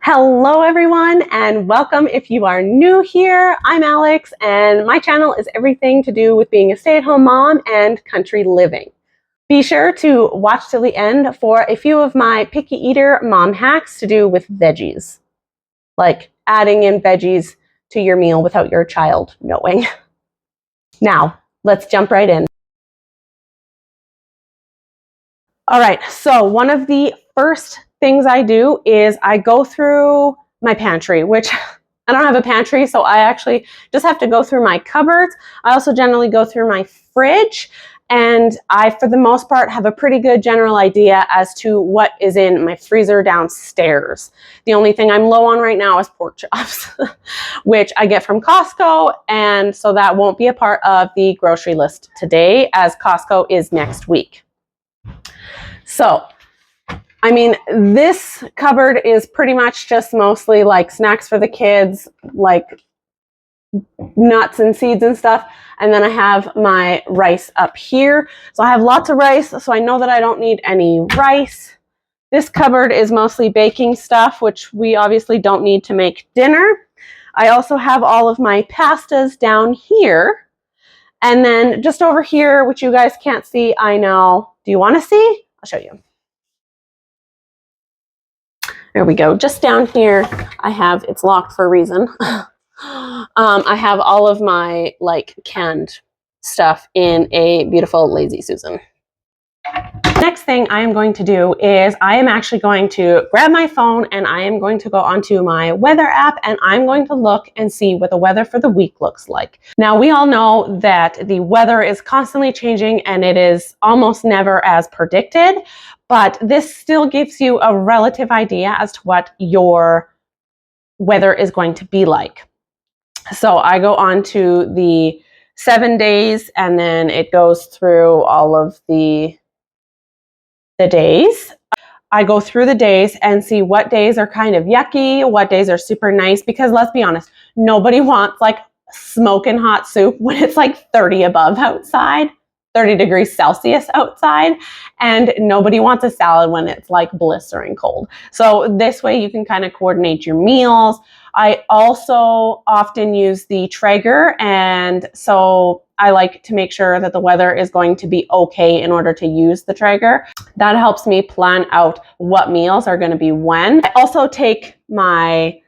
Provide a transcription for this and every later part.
Hello everyone and welcome if you are new here. I'm Alex and my channel is everything to do with being a stay-at-home mom and country living. Be sure to watch till the end for a few of my picky eater mom hacks to do with veggies. Like adding in veggies to your meal without your child knowing. Now, let's jump right in. All right, so one of the first things I do is I go through my pantry, which I don't have a pantry, so I actually just have to go through my cupboards. I also generally go through my fridge, and I, for the most part, have a pretty good general idea as to what is in my freezer downstairs. The only thing I'm low on right now is pork chops, which I get from Costco, and so that won't be a part of the grocery list today, as Costco is next week. So, I mean, this cupboard is pretty much just mostly like snacks for the kids, like nuts and seeds and stuff. And then I have my rice up here. So I have lots of rice, so I know that I don't need any rice. This cupboard is mostly baking stuff, which we obviously don't need to make dinner. I also have all of my pastas down here. And then just over here, which you guys can't see, I know. Do you want to see? I'll show you. There we go. Just down here, I have, it's locked for a reason. I have all of my like canned stuff in a beautiful Lazy Susan. Next thing I am going to do is I am actually going to grab my phone and I am going to go onto my weather app and I'm going to look and see what the weather for the week looks like. Now, we all know that the weather is constantly changing and it is almost never as predicted, but this still gives you a relative idea as to what your weather is going to be like. So I go on to the 7 days and then it goes through all of the days. I go through the days and see what days are kind of yucky, what days are super nice, because let's be honest, nobody wants like smoking hot soup when it's like 30 above outside, 30 degrees Celsius outside, and nobody wants a salad when it's like blistering cold. So this way you can kind of coordinate your meals. I also often use the Traeger, and so I like to make sure that the weather is going to be okay in order to use the Traeger. That helps me plan out what meals are going to be when. I also take my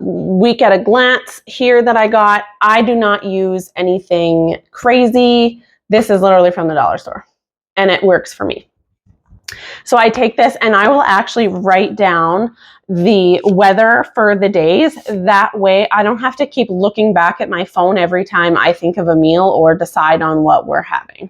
week at a glance here that I got. I do not use anything crazy. This is literally from the dollar store, and it works for me. So I take this and I will actually write down the weather for the days. That way I don't have to keep looking back at my phone every time I think of a meal or decide on what we're having.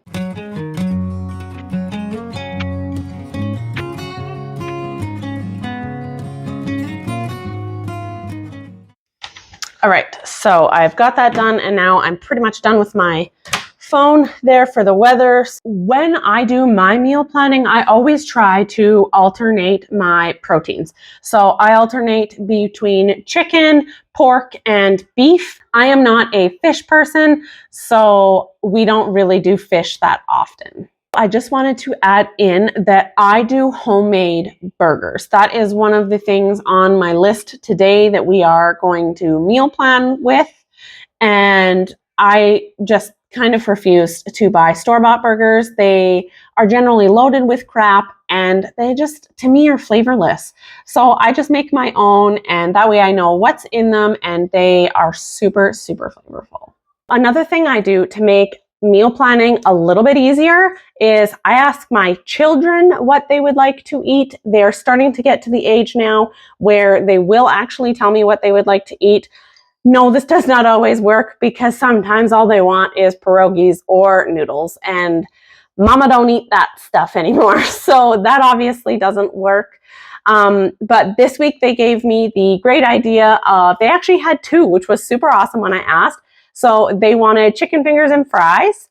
All right, so I've got that done and now I'm pretty much done with my phone there for the weather. When I do my meal planning, I always try to alternate my proteins. So I alternate between chicken, pork, and beef. I am not a fish person, so we don't really do fish that often. I just wanted to add in that I do homemade burgers. That is one of the things on my list today that we are going to meal plan with. And I just kind of refuse to buy store-bought burgers. They are generally loaded with crap and they just, to me, are flavorless. So I just make my own and that way I know what's in them and they are super, super flavorful. Another thing I do to make meal planning a little bit easier is I ask my children what they would like to eat. They're starting to get to the age now where they will actually tell me what they would like to eat. No, this does not always work because sometimes all they want is pierogies or noodles and mama don't eat that stuff anymore. So that obviously doesn't work. But this week they gave me the great idea of, they actually had two, which was super awesome when I asked. So they wanted chicken fingers and fries.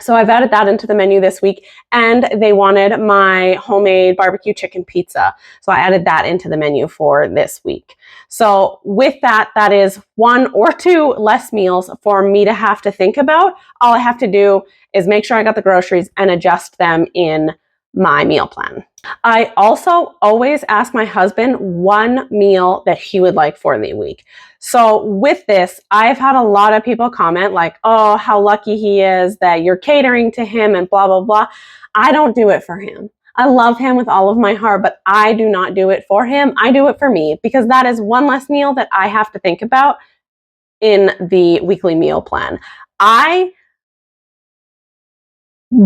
So I've added that into the menu this week, and they wanted my homemade barbecue chicken pizza. So I added that into the menu for this week. So with that, that is 1 or 2 less meals for me to have to think about. All I have to do is make sure I got the groceries and adjust them in my meal plan. I also always ask my husband one meal that he would like for the week. So with this, I've had a lot of people comment like, oh, how lucky he is that you're catering to him and blah, blah, blah. I don't do it for him. I love him with all of my heart, but I do not do it for him. I do it for me because that is one less meal that I have to think about in the weekly meal plan. I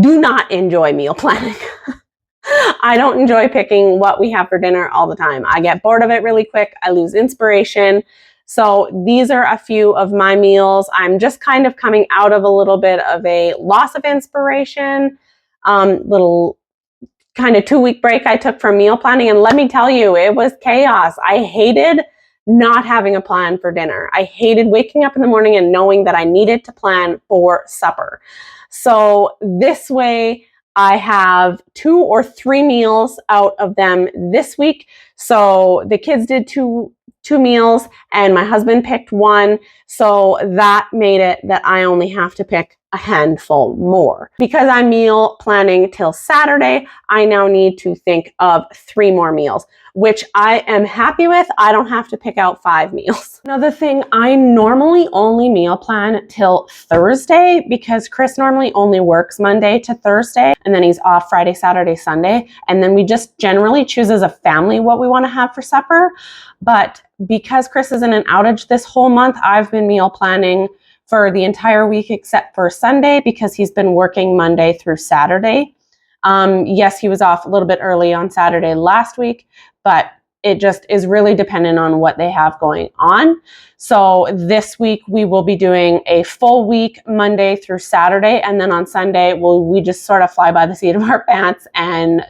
do not enjoy meal planning. I don't enjoy picking what we have for dinner all the time. I get bored of it really quick. I lose inspiration. So these are a few of my meals. I'm just kind of coming out of a little bit of a loss of inspiration, little kind of 2-week break I took from meal planning. And let me tell you, it was chaos. I hated not having a plan for dinner. I hated waking up in the morning and knowing that I needed to plan for supper. So this way, I have 2 or 3 meals out of them this week. So the kids did two meals and my husband picked one. So that made it that I only have to pick a handful more. Because I'm meal planning till Saturday, I now need to think of 3 more meals, which I am happy with. I don't have to pick out 5 meals. Another thing, I normally only meal plan till Thursday because Chris normally only works Monday to Thursday and then he's off Friday, Saturday, Sunday. And then we just generally choose as a family what we want to have for supper. But because Chris is in an outage this whole month, I've been meal planning for the entire week except for Sunday because he's been working Monday through Saturday. Yes, he was off a little bit early on Saturday last week, but it just is really dependent on what they have going on. So this week we will be doing a full week Monday through Saturday, and then on Sunday we just sort of fly by the seat of our pants and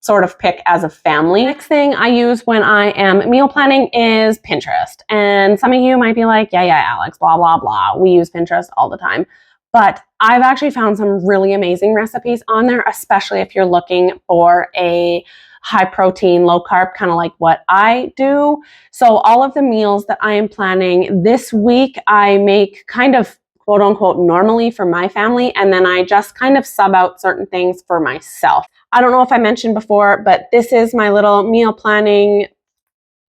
sort of pick as a family. Next thing I use when I am meal planning is Pinterest. And some of you might be like, yeah, Alex, blah, blah, blah. We use Pinterest all the time. But I've actually found some really amazing recipes on there, especially if you're looking for a high protein, low carb, kind of like what I do. So all of the meals that I am planning this week, I make kind of quote unquote normally for my family. And then I just kind of sub out certain things for myself. I don't know if I mentioned before, but this is my little meal planning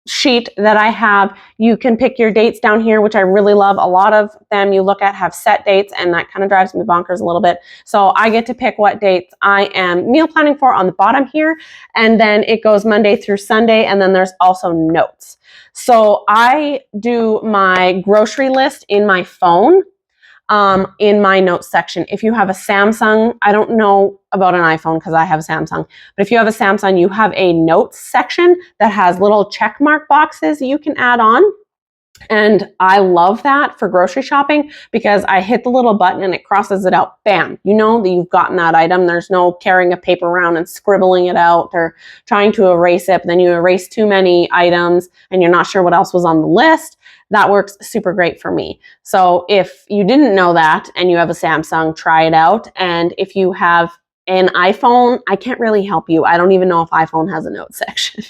sheet that I have. You can pick your dates down here, which I really love. A lot of them you look at have set dates, and that kind of drives me bonkers a little bit. So I get to pick what dates I am meal planning for on the bottom here, and then it goes Monday through Sunday, and then there's also notes. So I do my grocery list in my phone. In my notes section. If you have a Samsung, I don't know about an iPhone because I have a Samsung, but if you have a Samsung, you have a notes section that has little check mark boxes that you can add on. And I love that for grocery shopping because I hit the little button and it crosses it out. Bam, you know that you've gotten that item. There's no carrying a paper around and scribbling it out or trying to erase it. But then you erase too many items and you're not sure what else was on the list. That works super great for me. So if you didn't know that and you have a Samsung, try it out. And if you have an iPhone, I can't really help you. I don't even know if iPhone has a notes section.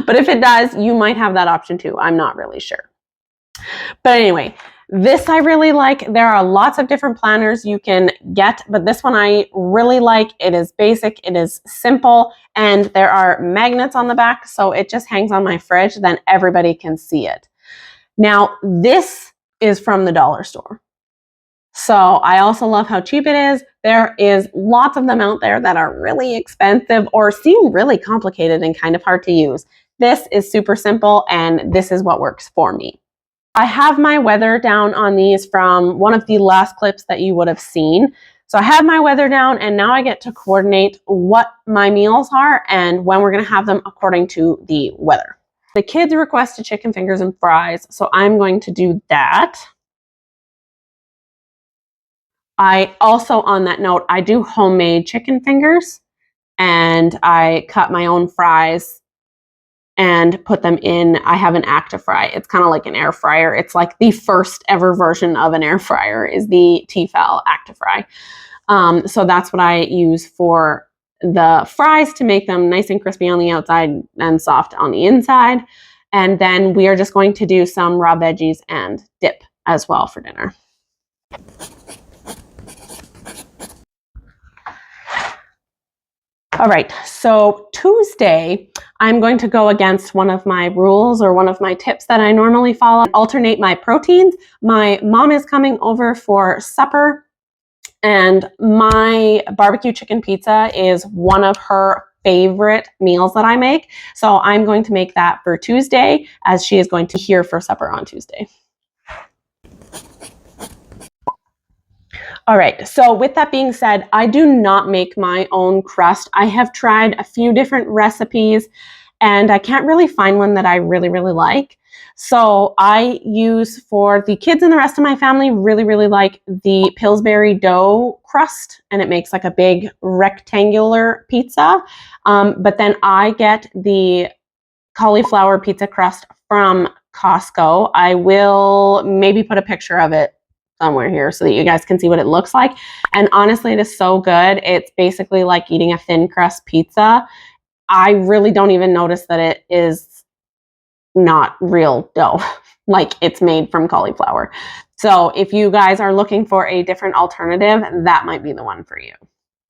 But if it does, you might have that option too. I'm not really sure. But anyway, this I really like. There are lots of different planners you can get, but this one I really like. It is basic, it is simple, and there are magnets on the back, so it just hangs on my fridge, then everybody can see it. Now, this is from the dollar store. So I also love how cheap it is. There is lots of them out there that are really expensive or seem really complicated and kind of hard to use. This is super simple, and this is what works for me. I have my weather down on these from one of the last clips that you would have seen. So I have my weather down, and now I get to coordinate what my meals are and when we're going to have them according to the weather. The kids requested chicken fingers and fries, so I'm going to do that. I also, on that note, I do homemade chicken fingers, and I cut my own fries and put them in. I have an ActiFry. It's kind of like an air fryer. It's like the first ever version of an air fryer is the Tefal ActiFry. So that's what I use for the fries to make them nice and crispy on the outside and soft on the inside. And then we are just going to do some raw veggies and dip as well for dinner. All right, so Tuesday, I'm going to go against one of my rules or one of my tips that I normally follow, alternate my proteins. My mom is coming over for supper, and my barbecue chicken pizza is one of her favorite meals that I make. So I'm going to make that for Tuesday, as she is going to be here for supper on Tuesday. All right, so with that being said, I do not make my own crust. I have tried a few different recipes and I can't really find one that I really like. So I use, for the kids and the rest of my family, really like the Pillsbury dough crust, and it makes like a big rectangular pizza. But then I get the cauliflower pizza crust from Costco. I will maybe put a picture of it somewhere here so that you guys can see what it looks like. And honestly, it is so good. It's basically like eating a thin crust pizza. I really don't even notice that it is not real dough. Like, it's made from cauliflower. So if you guys are looking for a different alternative, that might be the one for you.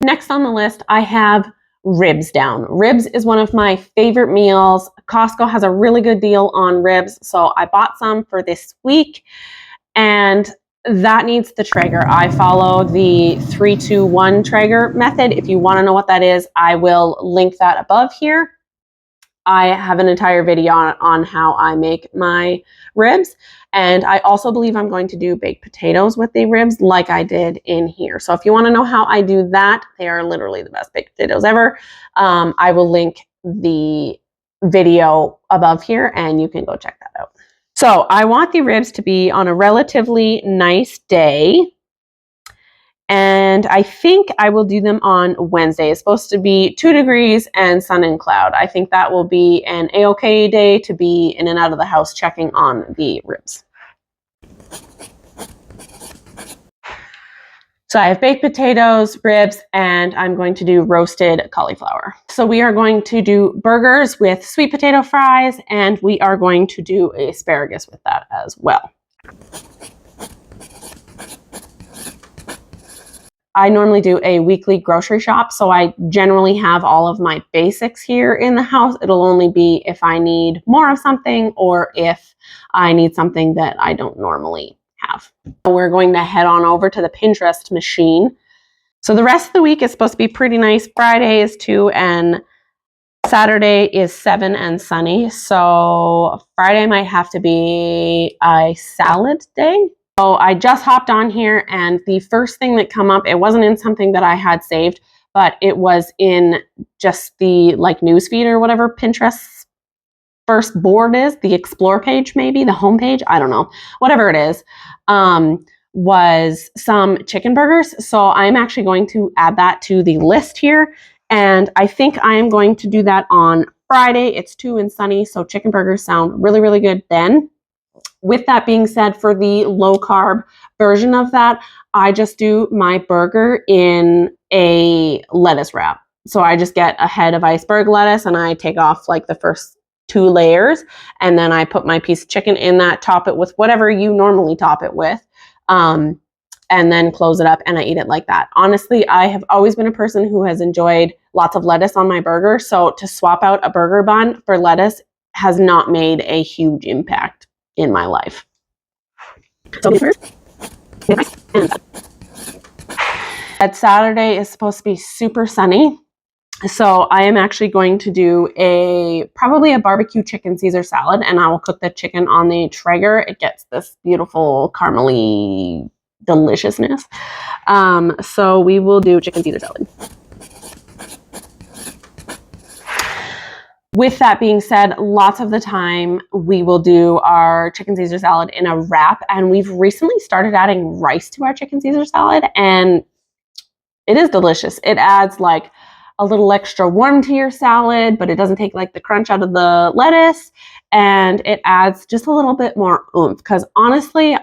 Next on the list, I have ribs down. Ribs is one of my favorite meals. Costco has a really good deal on ribs, so I bought some for this week, and that needs the Traeger. I follow the 3-2-1 Traeger method. If you want to know what that is, I will link that above here. I have an entire video on how I make my ribs. And I also believe I'm going to do baked potatoes with the ribs like I did in here. So if you want to know how I do that, they are literally the best baked potatoes ever. I will link the video above here and you can go check that out. So I want the ribs to be on a relatively nice day. And I think I will do them on Wednesday. It's supposed to be 2 degrees and sun and cloud. I think that will be an a-okay day to be in and out of the house checking on the ribs. So I have baked potatoes, ribs, and I'm going to do roasted cauliflower. So we are going to do burgers with sweet potato fries, and we are going to do asparagus with that as well. I normally do a weekly grocery shop, so I generally have all of my basics here in the house. It'll only be if I need more of something or if I need something that I don't normally have. We're going to head on over to the Pinterest machine. So the rest of the week is supposed to be pretty nice. Friday is 2 and Saturday is 7 and sunny. So Friday might have to be a salad day. So I just hopped on here and the first thing that come up, it wasn't in something that I had saved, but it was in just the like newsfeed or whatever Pinterest's first board is, the explore page maybe, the home page, I don't know, whatever it is, was some chicken burgers. So I'm actually going to add that to the list here. And I think I am going to do that on Friday. It's 2 and sunny, so chicken burgers sound really good then. With that being said, for the low carb version of that, I just do my burger in a lettuce wrap. So I just get a head of iceberg lettuce and I take off like the first 2 layers, and then I put my piece of chicken in that, top it with whatever you normally top it with, and then close it up and I eat it like that. Honestly, I have always been a person who has enjoyed lots of lettuce on my burger, so to swap out a burger bun for lettuce has not made a huge impact in my life. So that Saturday is supposed to be super sunny. So I am actually going to do probably a barbecue chicken Caesar salad, and I will cook the chicken on the Traeger. It gets this beautiful caramely deliciousness. So we will do chicken Caesar salad. With that being said, lots of the time we will do our chicken Caesar salad in a wrap, and we've recently started adding rice to our chicken Caesar salad, and it is delicious. It adds like a little extra warmth to your salad, but it doesn't take like the crunch out of the lettuce, and it adds just a little bit more oomph. Because honestly,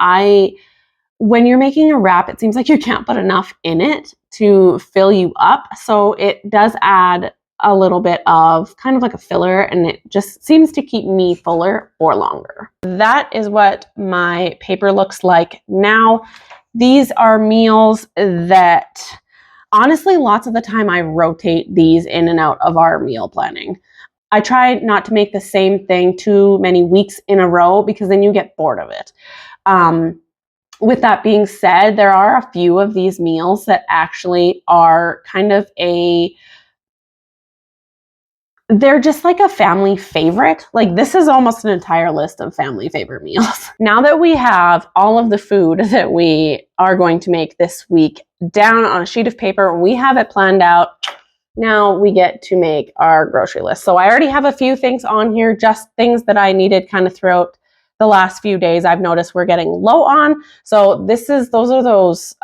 when you're making a wrap, it seems like you can't put enough in it to fill you up. So it does add a little bit of kind of like a filler, and it just seems to keep me fuller for longer. That is what my paper looks like now. These are meals that honestly, lots of the time I rotate these in and out of our meal planning. I try not to make the same thing too many weeks in a row because then you get bored of it. With that being said, there are a few of these meals that actually are kind of they're just like a family favorite. Like this is almost an entire list of family favorite meals. Now that we have all of the food that we are going to make this week down on a sheet of paper, we have it planned out. Now we get to make our grocery list. So I already have a few things on here, just things that I needed kind of throughout the last few days. I've noticed we're getting low on. So those are those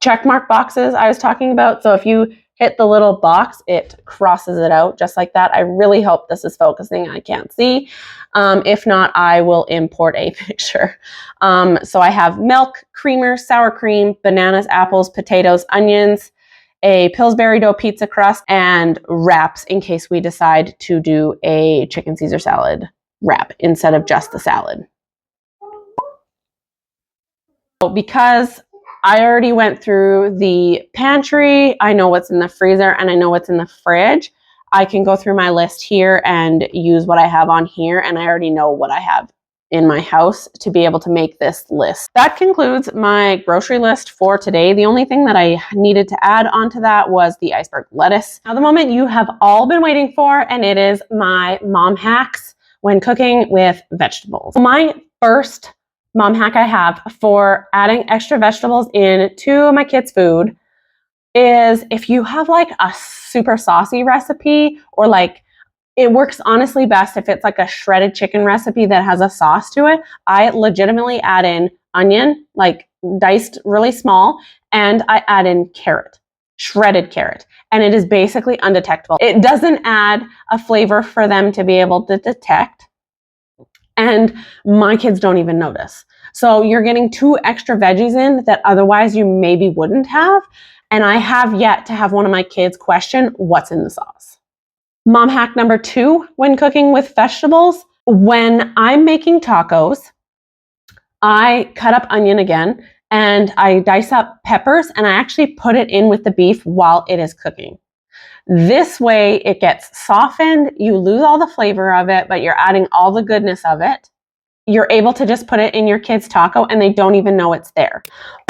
check mark boxes I was talking about. So if you hit the little box, it crosses it out just like that. I really hope this is focusing. I can't see. If not, I will import a picture. So I have milk, creamer, sour cream, bananas, apples, potatoes, onions, a Pillsbury dough pizza crust, and wraps in case we decide to do a chicken Caesar salad wrap instead of just the salad. Because I already went through the pantry, I know what's in the freezer, and I know what's in the fridge, I can go through my list here and use what I have on here, and I already know what I have in my house to be able to make this list. That concludes my grocery list for today. The only thing that I needed to add onto that was the iceberg lettuce. Now the moment you have all been waiting for, and it is my mom hacks when cooking with vegetables. My first mom hack I have for adding extra vegetables into my kids' food is if you have like a super saucy recipe, or like it works honestly best if it's like a shredded chicken recipe that has a sauce to it. I legitimately add in onion, like diced really small, and I add in carrot, shredded carrot, and it is basically undetectable. It doesn't add a flavor for them to be able to detect, and my kids don't even notice. So you're getting 2 extra veggies in that otherwise you maybe wouldn't have, and I have yet to have one of my kids question what's in the sauce. Mom hack number 2 when cooking with vegetables. When I'm making tacos, I cut up onion again, and I dice up peppers, and I actually put it in with the beef while it is cooking. This way it gets softened, you lose all the flavor of it, but you're adding all the goodness of it. You're able to just put it in your kids' taco and they don't even know it's there.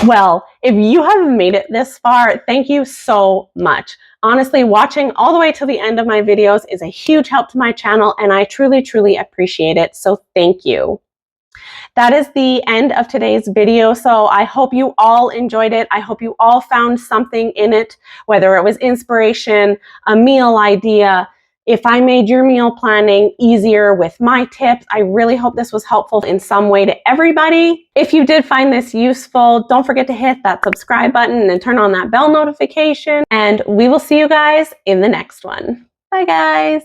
Well, if you have made it this far, thank you so much. Honestly, watching all the way to the end of my videos is a huge help to my channel, and I truly, truly appreciate it. So thank you. That is the end of today's video. So I hope you all enjoyed it. I hope you all found something in it, whether it was inspiration, a meal idea. If I made your meal planning easier with my tips, I really hope this was helpful in some way to everybody. If you did find this useful, don't forget to hit that subscribe button and turn on that bell notification. And we will see you guys in the next one. Bye guys.